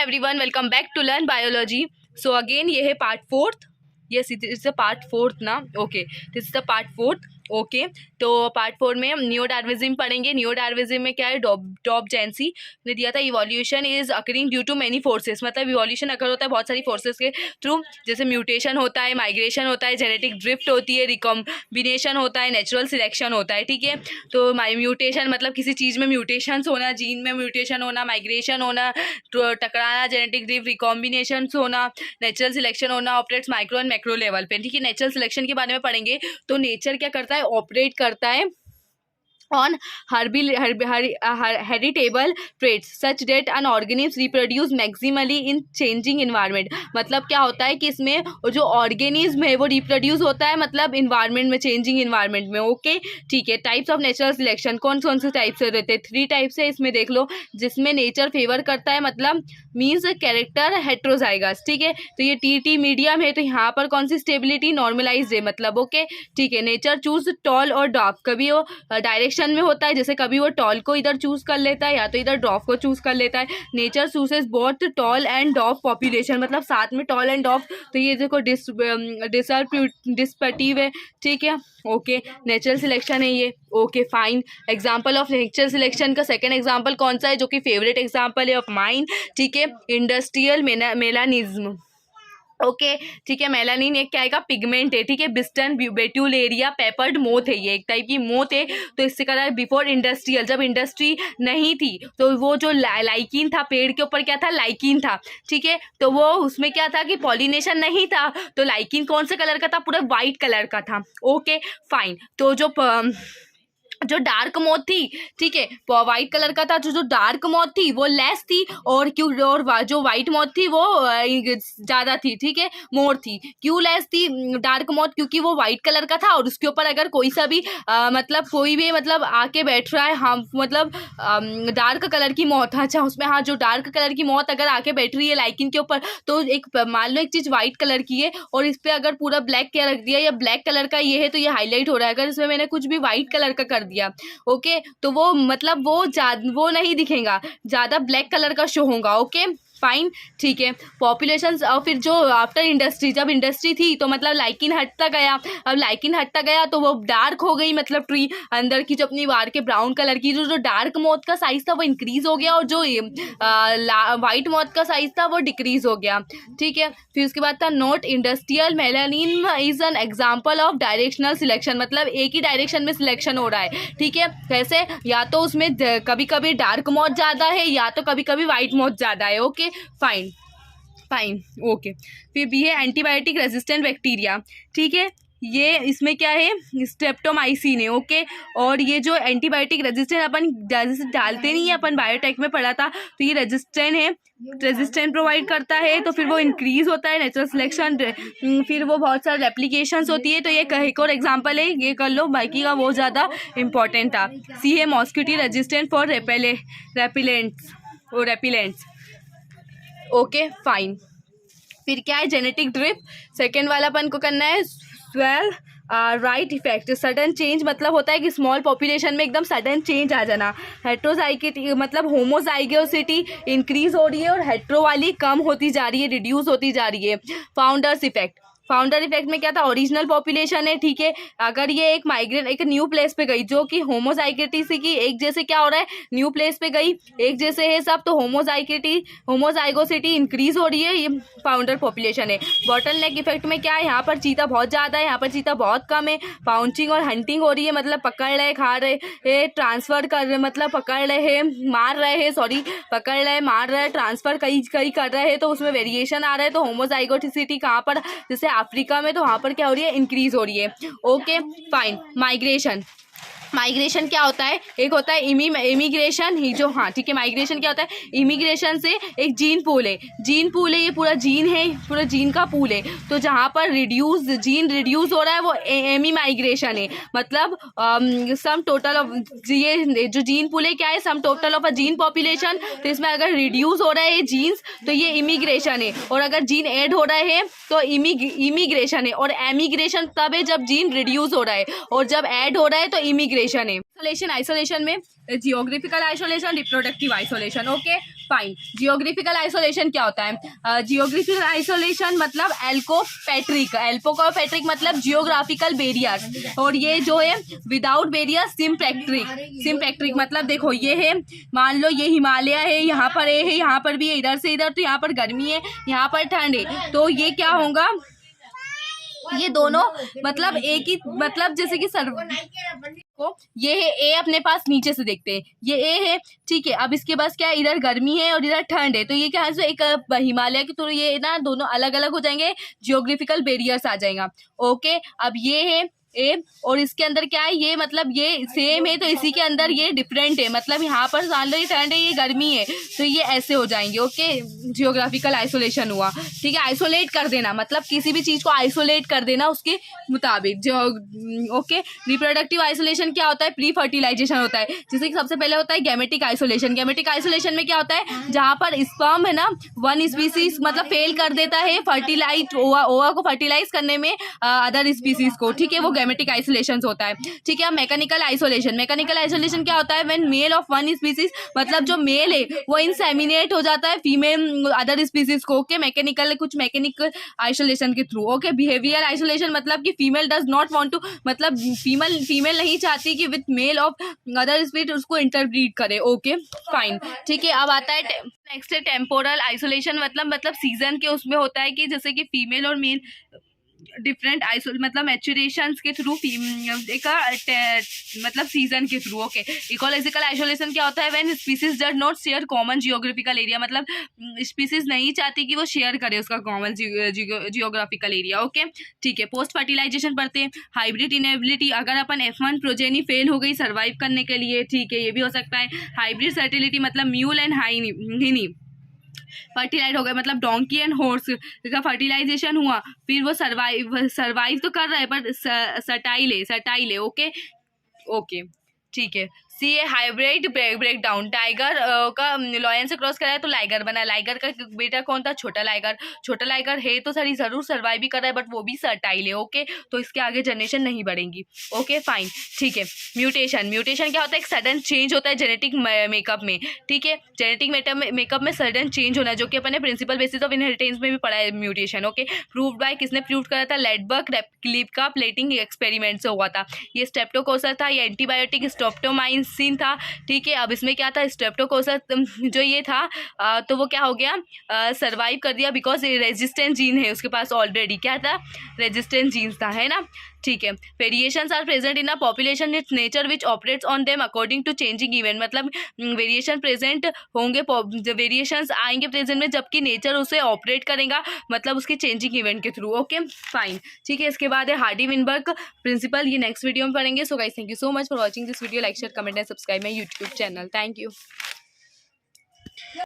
everyone, welcome back to Learn Biology. So again ये है part fourth. Yes, it is the part fourth ना. Okay, this is the part fourth. Okay तो part four में हम नियोडार्विज्म पढ़ेंगे. नियोडार्विज्म में क्या है, डॉबझैंसी ने दिया था evolution is occurring due to many forces. मतलब इवोल्यूशन अकर होता है बहुत सारी फोर्सेस के थ्रू, जैसे म्यूटेशन होता है, माइग्रेशन होता है, जेनेटिक ड्रिफ्ट होती है, रिकॉम्बिनेशन होता है, नेचुरल सिलेक्शन होता है. ठीक है, तो म्यूटेशन मतलब किसी चीज़ में म्यूटेशंस होना, जीन में म्यूटेशन होना, माइग्रेशन होना, टकराना, जेनेटिक ड्रिफ्ट, रिकॉम्बिनेशन होना, नेचुरल सिलेक्शन होना, operates micro and macro level पे. ठीक है, नेचुरल सिलेक्शन के बारे में पढ़ेंगे. तो नेचर क्या करता है, ऑपरेट करता है on heritable traits such that an organism reproduce maximally in changing environment. मतलब क्या होता है कि इसमें जो ऑर्गेनिज्म है वो रिप्रोड्यूस होता है मतलब इन्वायरमेंट में, चेंजिंग इन्वायरमेंट में. ओके ठीक है. टाइप्स ऑफ नेचुरल सिलेक्शन कौन कौन से टाइप्स से रहते हैं? 3 टाइप्स है इसमें, देख लो. जिसमें नेचर फेवर करता है मतलब मीन्स कैरेक्टर हेट्रोजाइगस. ठीक है, तो ये टी मीडियम है, तो यहाँ पर कौन सी स्टेबिलिटी नॉर्मलाइज्ड है मतलब. ओके ठीक है. नेचर चूज टॉल और डॉर्फ. कभी वो डायरेक्शन में होता है, जैसे कभी वो टॉल को इधर चूज कर लेता है या तो इधर डॉफ को चूज कर लेता है. Nature chooses both tall and डॉफ population, मतलब साथ में टॉल एंड डॉफ. तो ये देखो डिस्पर्टिव है. ठीक है ओके. नेचुरल सिलेक्शन है ये. Okay fine. Example of natural selection का सेकंड एग्जाम्पल कौन सा है, जो कि फेवरेट एग्जाम्पल है ऑफ माइन. ठीक है, इंडस्ट्रियल मेलानिज्म. ओके ठीक है. मेलानिन एक क्या आएगा, पिगमेंट है. ठीक है, बिस्टन बेट्यूलेरिया पेपर्ड मोथ है, ये एक टाइप की मोथ है. तो इससे करा बिफोर इंडस्ट्रियल, जब इंडस्ट्री नहीं थी तो वो जो लाइकिन था, पेड़ के ऊपर क्या था, लाइकिन था. ठीक है, तो वो उसमें क्या था कि पॉलिनेशन नहीं था, तो लाइकिन कौन से कलर का था, पूरा वाइट कलर का था. Okay fine. तो जो डार्क मोथ थी, ठीक है, वाइट कलर का था. जो डार्क मोथ थी वो लेस थी, और जो वाइट मोथ थी वो ज़्यादा थी. ठीक है, मोर थी. क्यों लेस थी डार्क मोथ, क्योंकि वो वाइट कलर का था और उसके ऊपर अगर कोई सा भी मतलब कोई भी मतलब आके बैठ रहा है, हम मतलब डार्क कलर की मोथ. अच्छा उसमें हाँ, जो डार्क कलर की मोथ अगर आके बैठ रही है लाइकिन के ऊपर, तो एक मान लो एक चीज़ वाइट कलर की है और इस पर अगर पूरा ब्लैक क्या रख दिया या ब्लैक कलर का ये है, तो ये हाईलाइट हो रहा है. अगर इसमें मैंने कुछ भी वाइट कलर का कर दिया, ओके, तो वो मतलब वो नहीं दिखेगा, ज्यादा ब्लैक कलर का शो होगा. ओके फाइन ठीक है. पॉपुलेशन और फिर जो आफ्टर इंडस्ट्री, जब इंडस्ट्री थी तो मतलब लाइकिन हटता गया. अब लाइकिन हटता गया तो वो डार्क हो गई, मतलब ट्री अंदर की जो अपनी वार के ब्राउन कलर की जो डार्क मोथ का साइज था वो इंक्रीज हो गया, और जो वाइट मोथ का साइज था वो डिक्रीज हो गया. ठीक है, फिर उसके बाद था note industrial melanin is an example of directional selection. मतलब एक ही डायरेक्शन में सिलेक्शन हो रहा है. ठीक है, कैसे, या तो उसमें कभी कभी डार्क मोथ ज़्यादा है या तो कभी कभी वाइट मोथ ज़्यादा है. Okay fine fine okay. फिर भी है एंटीबायोटिक रेजिस्टेंट बैक्टीरिया. ठीक है, ये इसमें क्या है, स्ट्रेप्टोमाइसिन है. ओके, और ये जो एंटीबायोटिक रेजिस्टेंट अपन डालते नहीं है, अपन बायोटेक में पढ़ा था, तो ये रेजिस्टेंट है, रेजिस्टेंट प्रोवाइड करता है. तो फिर वो इंक्रीज होता है नेचुरल सिलेक्शन, फिर वो बहुत सारे एप्लीकेशंस होती है. तो ये एक और एग्जांपल है, ये कर लो, बाकी का वो ज़्यादा इंपॉर्टेंट था. सी है mosquito resistant for repellents. Okay fine. फिर क्या है, जेनेटिक ड्रिफ्ट. सेकेंड वाला अपन को करना है swell right effect. Sudden change मतलब होता है कि स्मॉल पॉपुलेशन में एकदम सडन चेंज आ जाना. हेट्रोजाइगोसिटी मतलब होमोजाइगोसिटी इंक्रीज हो रही है और हेट्रो वाली कम होती जा रही है, रिड्यूस होती जा रही है. Founders effect. फाउंडर इफेक्ट में क्या था, ओरिजिनल पॉपुलेशन है. ठीक है, अगर ये एक माइग्रेट एक न्यू प्लेस पे गई, जो कि होमोजाइगोटी की एक जैसे क्या हो रहा है, न्यू प्लेस पे गई, एक जैसे है सब, तो होमोजाइगोसिटी इंक्रीज हो रही है, ये फाउंडर पॉपुलेशन है. बॉटल नेक इफेक्ट में क्या है, यहाँ पर चीता बहुत ज़्यादा है, यहाँ पर चीता बहुत कम है. पाउंचिंग और हंटिंग हो रही है, मतलब पकड़ रहे, खा रहे, ट्रांसफर कर रहे, मतलब पकड़ रहे, मार रहे हैं, सॉरी, पकड़ रहे, मार रहे, ट्रांसफर कई कर रहे हैं, तो उसमें वेरिएशन आ रहा है. तो होमोजाइगोटिसिटी कहाँ पर, जैसे अफ्रीका में, तो वहाँ पर क्या हो रही है, इंक्रीज हो रही है. Okay fine. माइग्रेशन. माइग्रेशन क्या होता है, एक होता है इमिग्रेशन ही जो, हाँ ठीक है, माइग्रेशन क्या होता है, इमिग्रेशन से एक जीन पूल है. ये पूरा जीन है, पूरा जीन का पूल है. तो जहाँ पर जीन रिड्यूस हो रहा है वो एमी माइग्रेशन है. मतलब सम टोटल ऑफ ये जो जीन पूल है क्या है, sum total of a gene population. तो इसमें अगर रिड्यूस हो रहा है ये जीन्स तो ये इमिग्रेशन है, और अगर जीन ऐड हो रहे हैं तो इमिग्रेशन है. और एमिग्रेशन तब है जब जीन रिड्यूस हो रहा है, और जब ऐड हो रहा है तो इमिग्रेशन है. आइसोलेशन में geographical isolation, reproductive isolation. Okay fine. Geographical isolation क्या होता है? जियोग्राफिकल आइसोलेशन मतलब एल्पोकोपेट्रिक मतलब जियोग्राफिकल बैरियर, और ये जो है विदाउट बैरियर सिम्पेट्रिक मतलब देखो ये है, मान लो ये हिमालय है, यहाँ पर ये है, यहाँ पर भी है, इधर से इधर, तो यहाँ पर गर्मी है, यहाँ पर ठंड है, तो ये क्या होगा, ये दोनों मतलब एक ही मतलब जैसे कि को ये है ए, अपने पास नीचे से देखते हैं ये ए है, ठीक है। अब इसके पास क्या है, इधर गर्मी है और इधर ठंड है, तो ये क्या है, एक हिमालय के थ्रू ये ना दोनों अलग अलग हो जाएंगे, जियोग्राफिकल बैरियर्स आ जाएगा। ओके, अब ये है ए और इसके अंदर क्या है, ये मतलब ये सेम है तो इसी के अंदर ये डिफरेंट है, मतलब यहाँ पर मान लो ये ठंड है, ये गर्मी है, तो ये ऐसे हो जाएंगे। ओके, जियोग्राफिकल आइसोलेशन हुआ, ठीक है। आइसोलेट कर देना मतलब किसी भी चीज़ को आइसोलेट कर देना उसके मुताबिक जो। ओके, रिप्रोडक्टिव आइसोलेशन क्या होता है, प्री फर्टिलाइजेशन होता है, जैसे कि सबसे पहले होता है गेमेटिक आइसोलेशन। गेमेटिक आइसोलेशन में क्या होता है, जहाँ पर स्पर्म है ना वन स्पीसीज मतलब फेल कर देता है फर्टिलाइज ओवा को फर्टिलाइज करने में अदर स्पीसीज को, ठीक है, वो गेमेटिक आइसोलेशन होता है, ठीक है। मैकेनिकल आइसोलेशन क्या होता है, when male of one species मतलब जो मेल है वो इनसेमिनेट हो जाता है फीमेल अदर स्पीसीज को। ओके, मैकेनिकल आइसोलेशन के थ्रू। ओके, बिहेवियर आइसोलेशन मतलब कि female does not want to मतलब फीमेल नहीं चाहती कि with male of other species उसको इंटरब्रीड करे। ओके, फाइन, ठीक है। अब आता है नेक्स्ट है टेम्पोरल आइसोलेशन, मतलब सीजन के उसमें होता है कि जैसे कि फीमेल और मेल डिफरेंट मतलब मैचुरेशंस के थ्रू मतलब सीजन के थ्रू। ओके, इकोलॉजिकल आइसोलेशन क्या होता है, when species does not share common geographical area, मतलब स्पीसीज नहीं चाहती कि वो शेयर करे उसका कॉमन जियोग्राफिकल एरिया। ओके, ठीक है। पोस्ट फर्टिलाइजेशन पढ़ते हैं। हाइब्रिड इनेबिलिटी, अगर अपन F1 प्रोजेनी फेल हो गई सर्वाइव करने के लिए, ठीक है, ये भी हो सकता है। हाइब्रिड फर्टिलिटी मतलब म्यूल एंड हिनी फर्टिलाइज हो गए, मतलब डोंकी एंड हॉर्स का फर्टिलाइजेशन हुआ, फिर वो सर्वाइव तो कर रहा है पर सटाइल है। ओके ओके, ठीक है। सी ए हाइब्रिड ब्रेक डाउन, टाइगर का लॉयन से क्रॉस कराया तो लाइगर बना। लाइगर का बेटा कौन था, छोटा लाइगर है तो सर जरूर सर्वाइव भी कर रहा है बट वो भी सर्टाइल है। ओके, तो इसके आगे जनरेशन नहीं बढ़ेंगी। ओके, फाइन, ठीक है। म्यूटेशन क्या होता है, एक सडन चेंज होता है जेनेटिक मेकअप में, ठीक है। जेनेटिक मेकअप में सडन चेंज होना, जो कि अपने प्रिंसिपल बेसिस ऑफ इनहेरिटेंस में भी पढ़ा है म्यूटेशन। ओके, प्रूव्ड बाय, किसने प्रूव करा था, लेडबर्ग क्लिप का प्लेटिंग एक्सपेरिमेंट से हुआ था। ये स्ट्रेप्टोकोकस था, ये एंटीबायोटिक स्ट्रेप्टोमाइसिन था, ठीक है। अब इसमें क्या था, स्ट्रेप्टोकोकस जो ये था तो वो क्या हो गया, सर्वाइव कर दिया बिकॉज रेजिस्टेंट जीन है उसके पास ऑलरेडी, क्या था, रेजिस्टेंट जीन्स था, है ना, ठीक है। Variations are present in a population, it's nature which operates on them according to changing event, मतलब वेरिएशन प्रेजेंट होंगे, वेरिएशंस आएंगे प्रेजेंट में, जबकि नेचर उसे ऑपरेट करेगा मतलब उसके चेंजिंग इवेंट के थ्रू। ओके, फाइन, ठीक है। इसके बाद है हार्डी-विनबर्ग प्रिंसिपल, ये नेक्स्ट वीडियो में पढ़ेंगे। So guys, thank you so much for watching this video. Like share comment and subscribe my YouTube channel. Thank you.